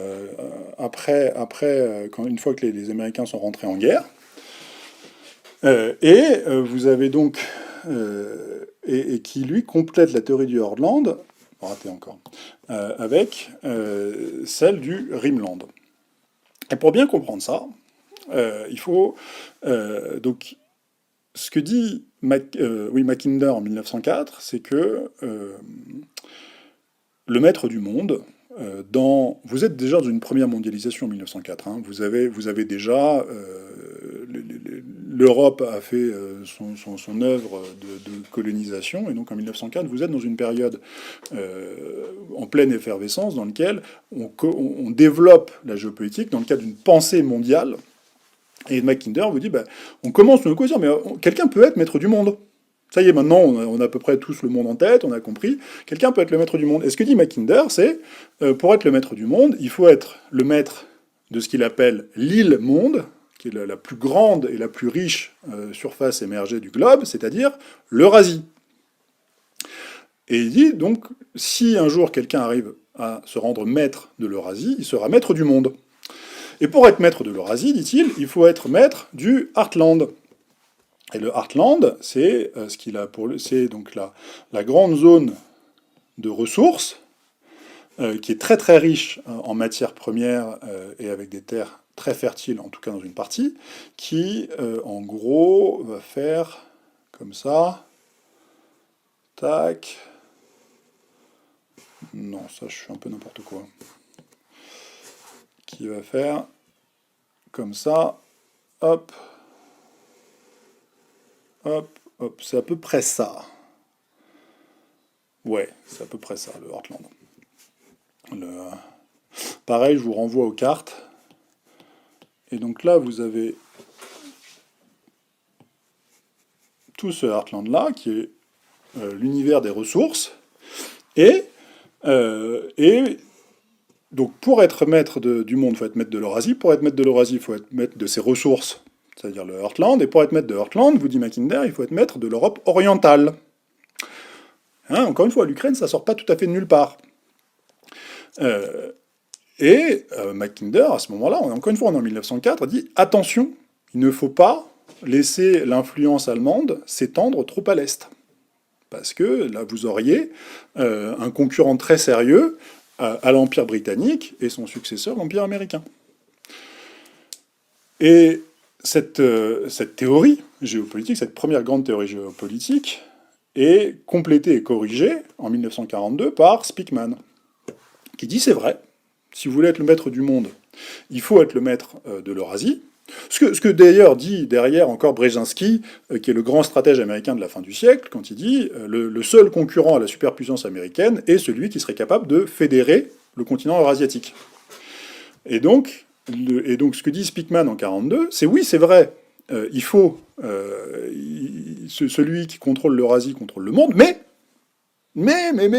une fois que les Américains sont rentrés en guerre. Vous avez donc et qui lui complète la théorie du Heartland, raté encore, avec celle du Rimland. Et pour bien comprendre ça, il faut donc ce que dit Mackinder en 1904, c'est que le maître du monde, vous êtes déjà dans une première mondialisation en 1904. Hein. Vous avez déjà... L'Europe a fait son œuvre de colonisation, et donc en 1904, vous êtes dans une période en pleine effervescence dans laquelle on développe la géopolitique dans le cadre d'une pensée mondiale. Et Mackinder vous dit, on commence de dire, mais quelqu'un peut être maître du monde. Ça y est, maintenant, on a à peu près tous le monde en tête, on a compris. Quelqu'un peut être le maître du monde. Et ce que dit Mackinder, c'est, pour être le maître du monde, il faut être le maître de ce qu'il appelle l'île-monde, qui est la plus grande et la plus riche surface émergée du globe, c'est-à-dire l'Eurasie. Et il dit, donc, si un jour quelqu'un arrive à se rendre maître de l'Eurasie, il sera maître du monde. Et pour être maître de l'Eurasie, dit-il, il faut être maître du Heartland. Et le Heartland, c'est c'est donc la grande zone de ressources qui est très très riche en matières premières et avec des terres très fertiles, en tout cas dans une partie, qui en gros va faire comme ça, tac, non ça je suis un peu n'importe quoi, qui va faire comme ça, hop, hop, hop, c'est à peu près ça. Ouais, c'est à peu près ça, le Heartland. Pareil, je vous renvoie aux cartes. Et donc là, vous avez tout ce Heartland-là, qui est l'univers des ressources. Et donc, pour être maître du monde, il faut être maître de l'Eurasie. Pour être maître de l'Eurasie, il faut être maître de ses ressources, c'est-à-dire le Heartland. Et pour être maître de Heartland, vous dit Mackinder, il faut être maître de l'Europe orientale. Hein, encore une fois, l'Ukraine, ça sort pas tout à fait de nulle part. Mackinder, à ce moment-là, encore une fois, on est en 1904, dit « Attention, il ne faut pas laisser l'influence allemande s'étendre trop à l'Est. » Parce que là, vous auriez un concurrent très sérieux à l'Empire britannique et son successeur, l'Empire américain. Et cette théorie géopolitique, cette première grande théorie géopolitique, est complétée et corrigée en 1942 par Speakman, qui dit c'est vrai, si vous voulez être le maître du monde, il faut être le maître de l'Eurasie. Ce que d'ailleurs dit derrière encore Brzezinski, qui est le grand stratège américain de la fin du siècle, quand il dit le seul concurrent à la superpuissance américaine est celui qui serait capable de fédérer le continent eurasiatique. Ce que dit Speakman en 42, c'est oui, c'est vrai, il faut... celui qui contrôle l'Eurasie contrôle le monde, mais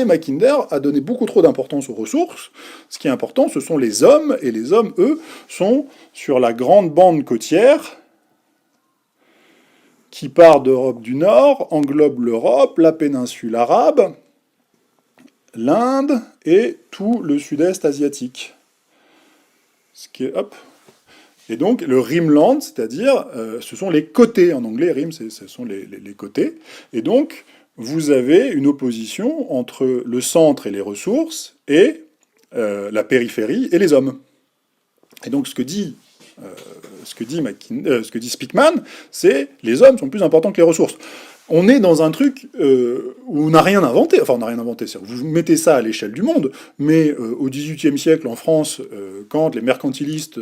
Mackinder a donné beaucoup trop d'importance aux ressources. Ce qui est important, ce sont les hommes, et les hommes, eux, sont sur la grande bande côtière qui part d'Europe du Nord, englobe l'Europe, la péninsule arabe, l'Inde et tout le sud-est asiatique. Ce qui est, hop. Et donc le rimland, c'est-à-dire, ce sont les côtés, en anglais, rim, ce sont les côtés. Et donc, vous avez une opposition entre le centre et les ressources, et la périphérie et les hommes. Et donc ce que dit Speakman, c'est les hommes sont plus importants que les ressources. On est dans un truc où on n'a rien inventé. Enfin, on n'a rien inventé. Vous mettez ça à l'échelle du monde, mais au XVIIIe siècle, en France, quand les mercantilistes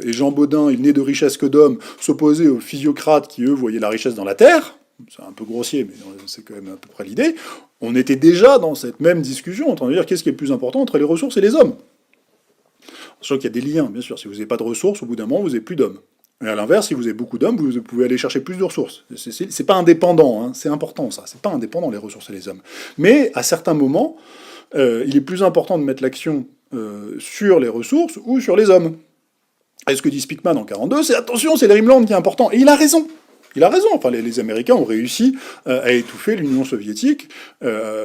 et Jean Bodin, il n'est de richesse que d'hommes, s'opposaient aux physiocrates qui, eux, voyaient la richesse dans la terre, c'est un peu grossier, mais c'est quand même à peu près l'idée, on était déjà dans cette même discussion en train de dire qu'est-ce qui est le plus important entre les ressources et les hommes. Sachant qu'il y a des liens, bien sûr. Si vous n'avez pas de ressources, au bout d'un moment, vous n'avez plus d'hommes. Et à l'inverse, si vous avez beaucoup d'hommes, vous pouvez aller chercher plus de ressources. C'est pas indépendant, hein. C'est important ça. C'est pas indépendant les ressources et les hommes. Mais à certains moments, il est plus important de mettre l'action sur les ressources ou sur les hommes. Et ce que dit Speakman en 42, c'est attention, c'est le Rimland qui est important. Et il a raison. Il a raison. Enfin, les Américains ont réussi à étouffer l'Union soviétique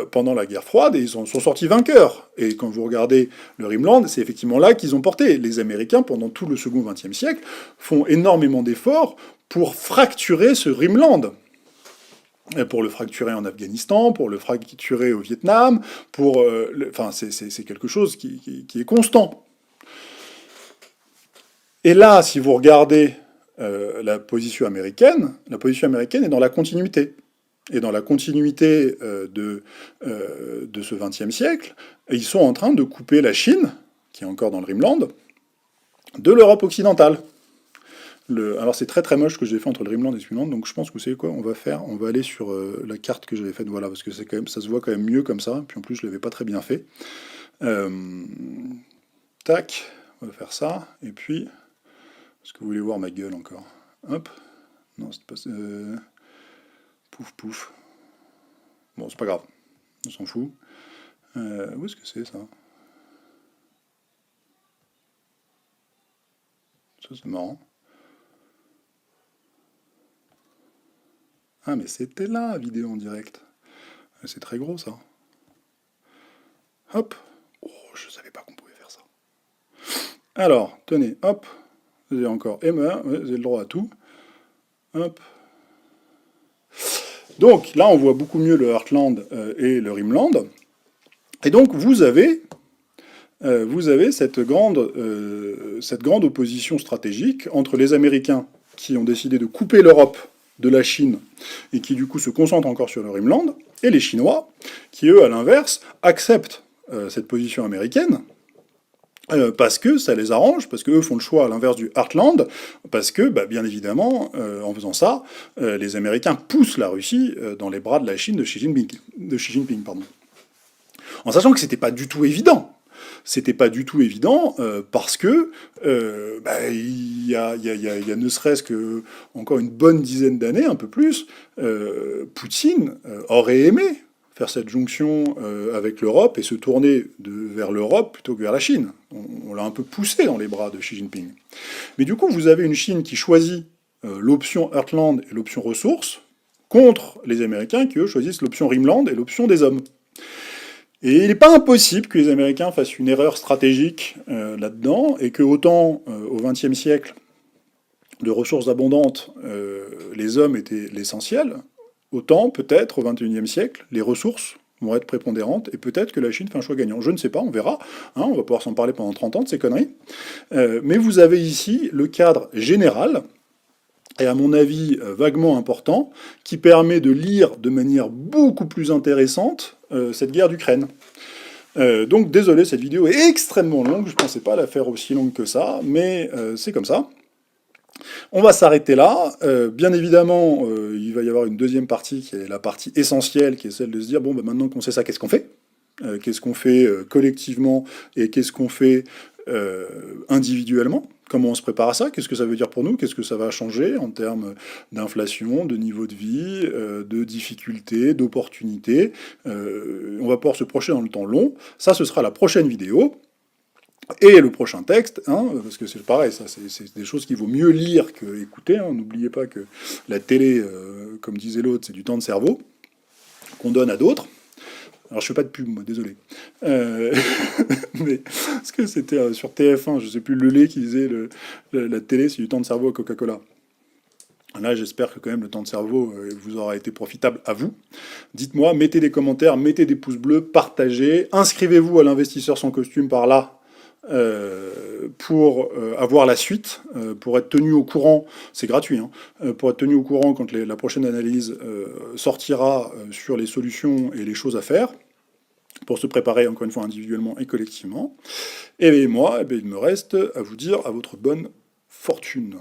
pendant la guerre froide et ils sont sortis vainqueurs. Et quand vous regardez le Rimland, c'est effectivement là qu'ils ont porté. Les Américains, pendant tout le second XXe siècle, font énormément d'efforts pour fracturer ce Rimland. Pour le fracturer en Afghanistan, pour le fracturer au Vietnam, enfin, c'est quelque chose qui est constant. Et là, si vous regardez la position américaine est dans la continuité. Et dans la continuité de ce XXe siècle, ils sont en train de couper la Chine, qui est encore dans le Rimland, de l'Europe occidentale. Alors c'est très très moche ce que j'ai fait entre le Rimland et le Rimland, donc je pense que vous savez quoi, on va aller sur la carte que j'avais faite, voilà, parce que c'est quand même, ça se voit quand même mieux comme ça, puis en plus je l'avais pas très bien fait. Tac, on va faire ça, et puis, est-ce que vous voulez voir ma gueule encore? Hop, non, c'est pas... Pouf, pouf. Bon, c'est pas grave, on s'en fout. Où est-ce que c'est, ça? Ça, c'est marrant. Ah, mais c'était là, la vidéo en direct. C'est très gros, ça. Hop. Oh, je savais pas qu'on pouvait faire ça. Alors, tenez, hop. Vous avez encore Emma, vous avez le droit à tout. Hop. Donc, là, on voit beaucoup mieux le Heartland et le Rimland. Et donc, vous avez cette grande opposition stratégique entre les Américains qui ont décidé de couper l'Europe de la Chine et qui du coup se concentrent encore sur le Rimland, et les Chinois qui eux à l'inverse acceptent cette position américaine parce que ça les arrange, parce qu'eux font le choix à l'inverse du Heartland, parce que bien évidemment en faisant ça les Américains poussent la Russie dans les bras de la Chine de Xi Jinping, pardon. En sachant que c'était pas du tout évident. C'était pas du tout évident parce que il y a ne serait-ce que encore une bonne dizaine d'années, un peu plus, Poutine aurait aimé faire cette jonction avec l'Europe et se tourner vers l'Europe plutôt que vers la Chine. On l'a un peu poussé dans les bras de Xi Jinping. Mais du coup, vous avez une Chine qui choisit l'option Heartland et l'option ressources contre les Américains qui, eux, choisissent l'option Rimland et l'option des hommes. Et il n'est pas impossible que les Américains fassent une erreur stratégique là-dedans, et que autant au XXe siècle, de ressources abondantes, les hommes étaient l'essentiel, autant peut-être au XXIe siècle, les ressources vont être prépondérantes, et peut-être que la Chine fait un choix gagnant. Je ne sais pas, on verra, hein, on va pouvoir s'en parler pendant 30 ans de ces conneries. Mais vous avez ici le cadre général, et à mon avis vaguement important, qui permet de lire de manière beaucoup plus intéressante cette guerre d'Ukraine. Donc désolé, cette vidéo est extrêmement longue, je ne pensais pas la faire aussi longue que ça, mais c'est comme ça. On va s'arrêter là. Bien évidemment, il va y avoir une deuxième partie qui est la partie essentielle, qui est celle de se dire, bon, maintenant qu'on sait ça, qu'est-ce qu'on fait ? Qu'est-ce qu'on fait collectivement et qu'est-ce qu'on fait individuellement. Comment on se prépare à ça? Qu'est-ce que ça veut dire pour nous? Qu'est-ce que ça va changer en termes d'inflation, de niveau de vie, de difficultés, d'opportunités? On va pouvoir se projeter dans le temps long. Ça, ce sera la prochaine vidéo. Et le prochain texte, hein, parce que c'est pareil, ça, c'est des choses qu'il vaut mieux lire que écouter. Hein. N'oubliez pas que la télé, comme disait l'autre, c'est du temps de cerveau qu'on donne à d'autres. Alors je fais pas de pub, moi, désolé. Mais parce que c'était sur TF1, je sais plus, Lelay qui disait la télé, c'est du temps de cerveau à Coca-Cola. Là, j'espère que quand même le temps de cerveau vous aura été profitable à vous. Dites-moi, mettez des commentaires, mettez des pouces bleus, partagez, inscrivez-vous à l'investisseur sans costume par là pour avoir la suite, pour être tenu au courant, c'est gratuit, hein, pour être tenu au courant quand la prochaine analyse sortira sur les solutions et les choses à faire, pour se préparer encore une fois individuellement et collectivement. Et moi, il me reste à vous dire à votre bonne fortune.